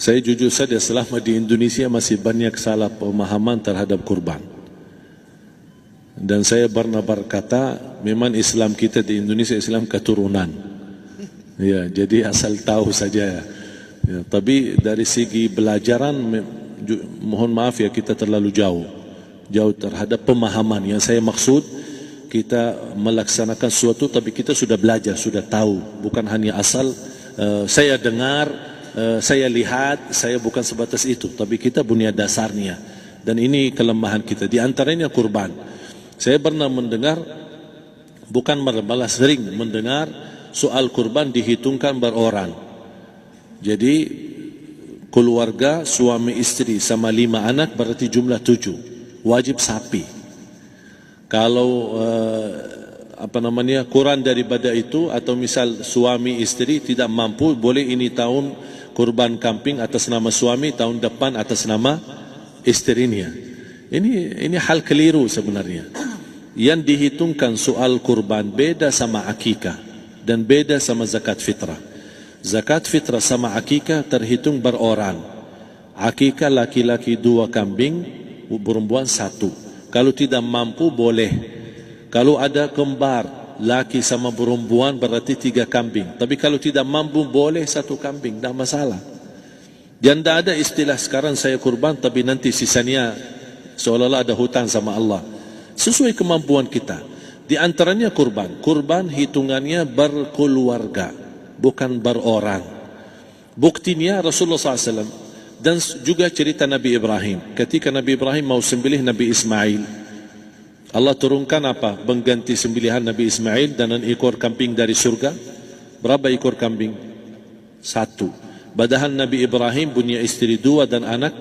Saya jujur saja selama di Indonesia masih banyak salah pemahaman terhadap kurban. Dan saya pernah berkata, memang Islam kita di Indonesia Islam keturunan. Ya, jadi asal tahu saja. Ya, tapi dari segi belajaran, mohon maaf ya, kita terlalu jauh terhadap pemahaman. Yang saya maksud, kita melaksanakan sesuatu tapi kita sudah belajar, sudah tahu, bukan hanya asal saya dengar, saya lihat, saya bukan sebatas itu, tapi kita punya dasarnya. Dan ini kelemahan kita, di antaranya kurban. Saya pernah mendengar, bukan malah sering mendengar soal kurban dihitungkan berorang. Jadi keluarga suami istri sama 5 anak berarti jumlah 7, wajib sapi. Kalau kurang daripada itu, atau misal suami istri tidak mampu, boleh ini tahun kurban kambing atas nama suami, tahun depan atas nama istrinya. Ini hal keliru sebenarnya. Yang dihitungkan soal kurban beda sama akikah dan beda sama zakat fitrah. Zakat fitrah sama akikah terhitung berorang. Akikah laki-laki 2 kambing, perempuan 1. Kalau tidak mampu boleh. Kalau ada kembar laki sama perempuan berarti 3 kambing. Tapi kalau tidak mampu boleh 1 kambing, tidak masalah. Dan tidak ada istilah sekarang saya kurban tapi nanti sisanya seolah-olah ada hutang sama Allah. Sesuai kemampuan kita. Di antaranya kurban. Kurban hitungannya berkeluarga, bukan berorang. Buktinya Rasulullah SAW dan juga cerita Nabi Ibrahim. Ketika Nabi Ibrahim mau sembelih Nabi Ismail, Allah turunkan apa? Mengganti sembelihan Nabi Ismail dengan ekor kambing dari surga. Berapa ekor kambing? 1. Padahal Nabi Ibrahim punya istri 2 dan anak.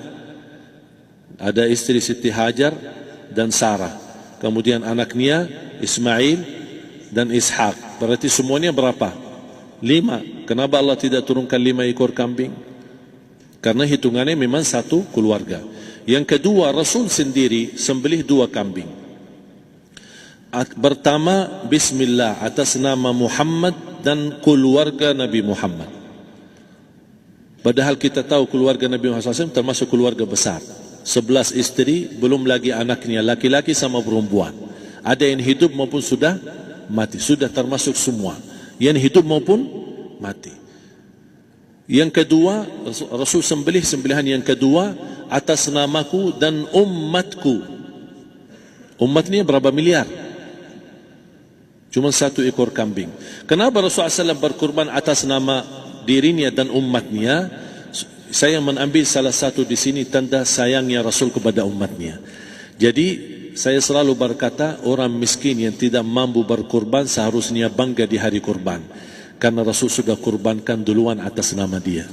Ada istri Siti Hajar dan Sarah. Kemudian anaknya Ismail dan Ishak. Berarti semuanya berapa? 5. Kenapa Allah tidak turunkan 5 ekor kambing? Karena hitungannya memang 1 keluarga. Yang kedua, Rasul sendiri sembelih 2 kambing. Pertama, Bismillah atas nama Muhammad dan keluarga Nabi Muhammad. Padahal kita tahu keluarga Nabi Muhammad SAW termasuk keluarga besar. 11 istri, belum lagi anaknya, laki-laki sama perempuan. Ada yang hidup maupun sudah mati. Sudah termasuk semua. Yang hidup maupun mati. Yang kedua, Rasul sembelih sembelihan yang kedua atas namaku dan umatku. Umatnya berapa miliar? Cuma 1 ekor kambing. Kenapa Rasulullah SAW berkurban atas nama dirinya dan umatnya? Saya mengambil salah satu di sini tanda sayangnya Rasul kepada umatnya. Jadi saya selalu berkata, orang miskin yang tidak mampu berkurban seharusnya bangga di hari kurban, karena Rasul sudah kurbankan duluan atas nama dia.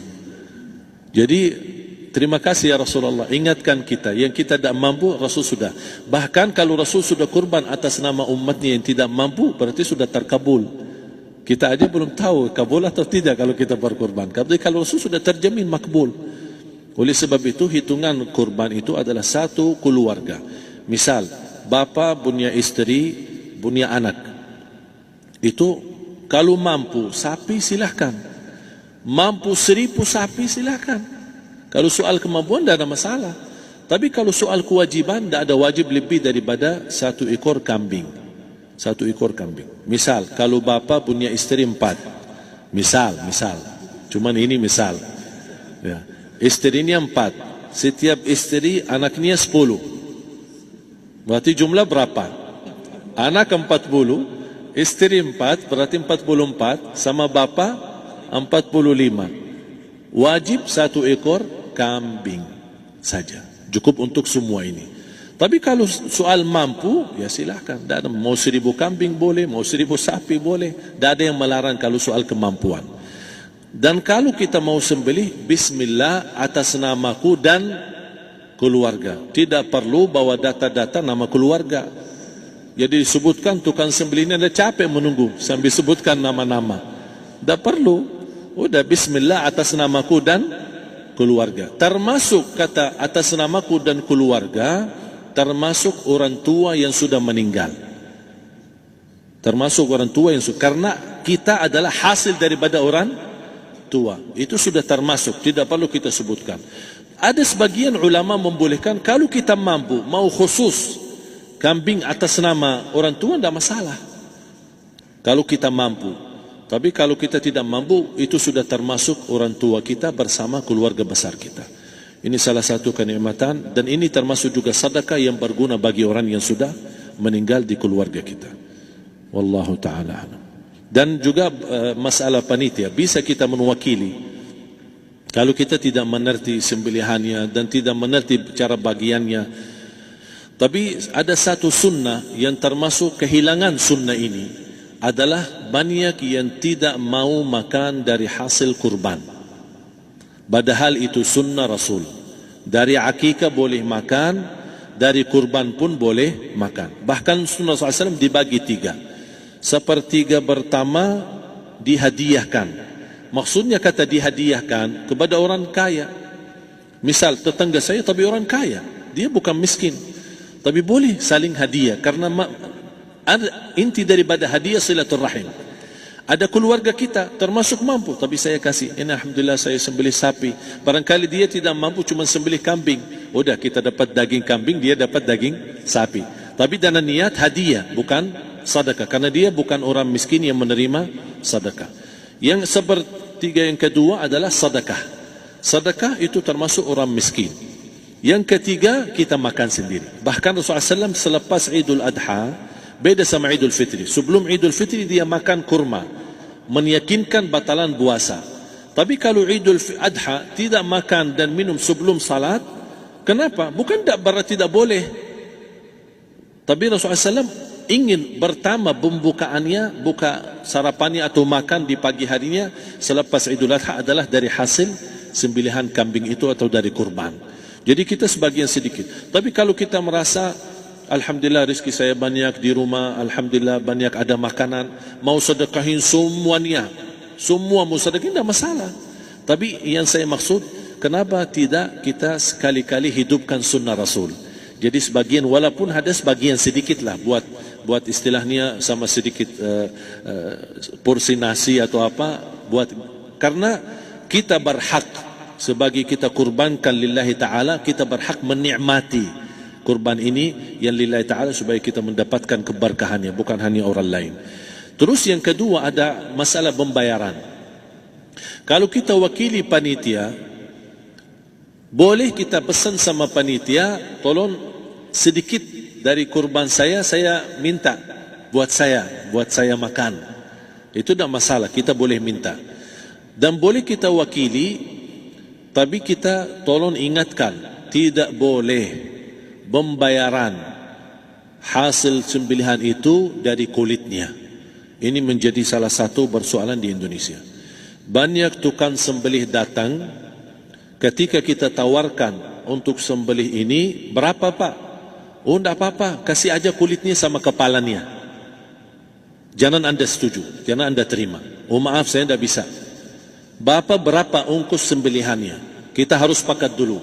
Jadi terima kasih ya Rasulullah, ingatkan kita. Yang kita tidak mampu, Rasul sudah. Bahkan kalau Rasul sudah kurban atas nama umatnya yang tidak mampu, berarti sudah terkabul. Kita aja belum tahu kabul atau tidak kalau kita berkurban. Tapi kalau Rasul sudah terjamin makbul. Oleh sebab itu hitungan kurban itu adalah 1 keluarga. Misal, bapa punya istri, punya anak. Itu kalau mampu sapi silahkan. Mampu 1000 sapi silahkan. Kalau soal kemampuan tidak ada masalah. Tapi kalau soal kewajiban, tidak ada wajib lebih daripada 1 ekor kambing. 1 ekor kambing. Misal, kalau bapa punya istri 4. Misal. Cuman ini misal. Ya. Istrinya 4. Setiap istri anaknya 10. Berarti jumlah berapa? Anak 40, istri 4, berarti 44, sama bapa 45. Wajib 1 ekor kambing saja. Cukup untuk semua ini. Tapi kalau soal mampu, ya silahkan. Mau 1000 kambing boleh, mau 1000 sapi boleh. Tidak ada yang melarang kalau soal kemampuan. Dan kalau kita mau sembelih, Bismillah atas namaku dan keluarga. Tidak perlu bawa data-data nama keluarga. Jadi disebutkan tukang sembelihnya ada capek menunggu sambil sebutkan nama-nama. Tidak perlu. Udah Bismillah atas namaku dan keluarga. Termasuk kata atas namaku dan keluarga, termasuk orang tua yang sudah meninggal. Termasuk orang tua yang sudah, karena kita adalah hasil daripada orang tua. Itu sudah termasuk, tidak perlu kita sebutkan. Ada sebagian ulama membolehkan kalau kita mampu, mau khusus kambing atas nama orang tua, tidak masalah. Kalau kita mampu. Tapi kalau kita tidak mampu, itu sudah termasuk orang tua kita bersama keluarga besar kita. Ini salah satu kenikmatan, dan ini termasuk juga sedekah yang berguna bagi orang yang sudah meninggal di keluarga kita. Wallahu ta'ala. Dan juga masalah panitia, bisa kita mewakili. Kalau kita tidak mengerti sembelihannya dan tidak mengerti cara bagiannya. Tapi ada satu sunnah yang termasuk kehilangan sunnah ini, adalah banyak yang tidak mau makan dari hasil kurban. Padahal itu sunnah Rasul. Dari akikah boleh makan, dari kurban pun boleh makan. Bahkan sunnah SAW dibagi 3. Sepertiga pertama dihadiahkan. Maksudnya kata dihadiahkan kepada orang kaya. Misal tetangga saya tapi orang kaya, dia bukan miskin, tapi boleh saling hadiah. Karena inti daripada hadiah silaturrahim. Ada keluarga kita termasuk mampu, tapi saya kasih, ini alhamdulillah saya sembelih sapi. Barangkali dia tidak mampu, cuma sembelih kambing. Udah, kita dapat daging kambing, dia dapat daging sapi. Tapi dengan niat hadiah, bukan sedekah, karena dia bukan orang miskin yang menerima sedekah. Yang sepertiga yang kedua adalah sedekah. Sedekah itu termasuk orang miskin. Yang ketiga, kita makan sendiri. Bahkan Rasulullah SAW selepas Idul Adha, beda sama Idul Fitri. Sebelum Idul Fitri dia makan kurma, meyakinkan batalan puasa. Tapi kalau Idul Adha tidak makan dan minum sebelum salat, kenapa? Bukan berarti tidak boleh. Tapi Rasulullah SAW ingin pertama pembukaannya, buka sarapannya atau makan di pagi harinya selepas Idul Adha adalah dari hasil sembelihan kambing itu atau dari kurban. Jadi kita sebagian sedikit. Tapi kalau kita merasa alhamdulillah rezeki saya banyak di rumah, alhamdulillah banyak ada makanan, mau sedekahin semuanya, semua mau sedekahin, tidak masalah. Tapi yang saya maksud, kenapa tidak kita sekali-kali hidupkan sunnah Rasul? Jadi sebagian, walaupun ada sebagian sedikit lah, buat istilahnya sama sedikit porsi nasi atau apa, karena kita berhak sebagai kita kurbankan lillahi ta'ala, kita berhak menikmati kurban ini yang lillahi ta'ala supaya kita mendapatkan keberkahannya, bukan hanya orang lain. Terus yang kedua ada masalah pembayaran. Kalau kita wakili panitia, boleh kita pesan sama panitia, tolong sedikit dari kurban saya minta buat saya makan. Itu tidak masalah, kita boleh minta. Dan boleh kita wakili, tapi kita tolong ingatkan, tidak boleh pembayaran hasil sembelihan itu dari kulitnya. Ini menjadi salah satu persoalan di Indonesia. Banyak tukang sembelih datang, ketika kita tawarkan untuk sembelih ini, berapa Pak? Oh, tidak apa-apa, kasih aja kulitnya sama kepalanya. Jangan Anda setuju, jangan Anda terima. Oh maaf, saya tidak bisa. Bapak berapa ongkos sembelihannya? Kita harus sepakat dulu.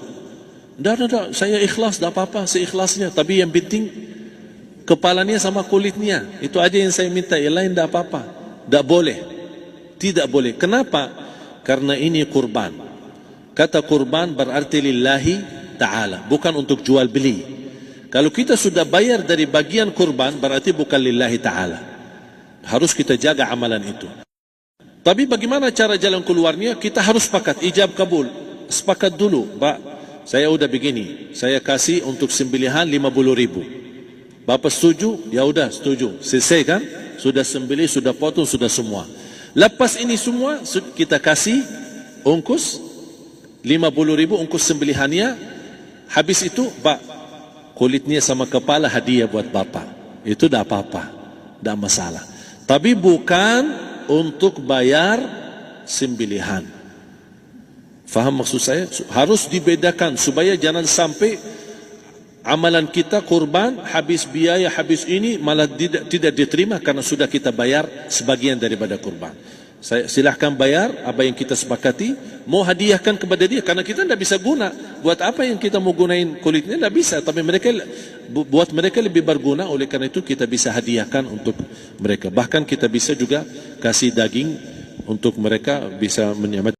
Tidak, saya ikhlas, tidak apa-apa, seikhlasnya. Tapi yang penting kepalanya sama kulitnya. Itu aja yang saya minta, yang lain tidak apa-apa. Tidak boleh. Tidak boleh. Kenapa? Karena ini kurban. Kata kurban berarti lillahi ta'ala, bukan untuk jual beli. Kalau kita sudah bayar dari bagian kurban, berarti bukan lillahi ta'ala. Harus kita jaga amalan itu. Tapi bagaimana cara jalan keluarnya? Kita harus sepakat, ijab kabul. Sepakat dulu, Pak, saya udah begini, saya kasih untuk sembelihan 50.000. Bapak setuju? Ya udah setuju. Selesai kan? Sudah sembelih, sudah potong, sudah semua. Lepas ini semua, kita kasih ongkos 50.000 ongkos sembelihannya. Habis itu, Pak, kulitnya sama kepala hadiah buat Bapak. Itu tidak apa-apa, tidak masalah. Tapi bukan untuk bayar sembelihan. Faham maksud saya? Harus dibedakan supaya jangan sampai amalan kita kurban, habis biaya, habis ini malah tidak diterima karena sudah kita bayar sebagian daripada kurban. Saya silahkan bayar apa yang kita sepakati, mau hadiahkan kepada dia karena kita tidak bisa guna. Buat apa yang kita mau gunain kulitnya, tidak bisa. Tapi mereka, buat mereka lebih berguna, oleh karena itu kita bisa hadiahkan untuk mereka. Bahkan kita bisa juga kasih daging untuk mereka bisa menyelamatkan.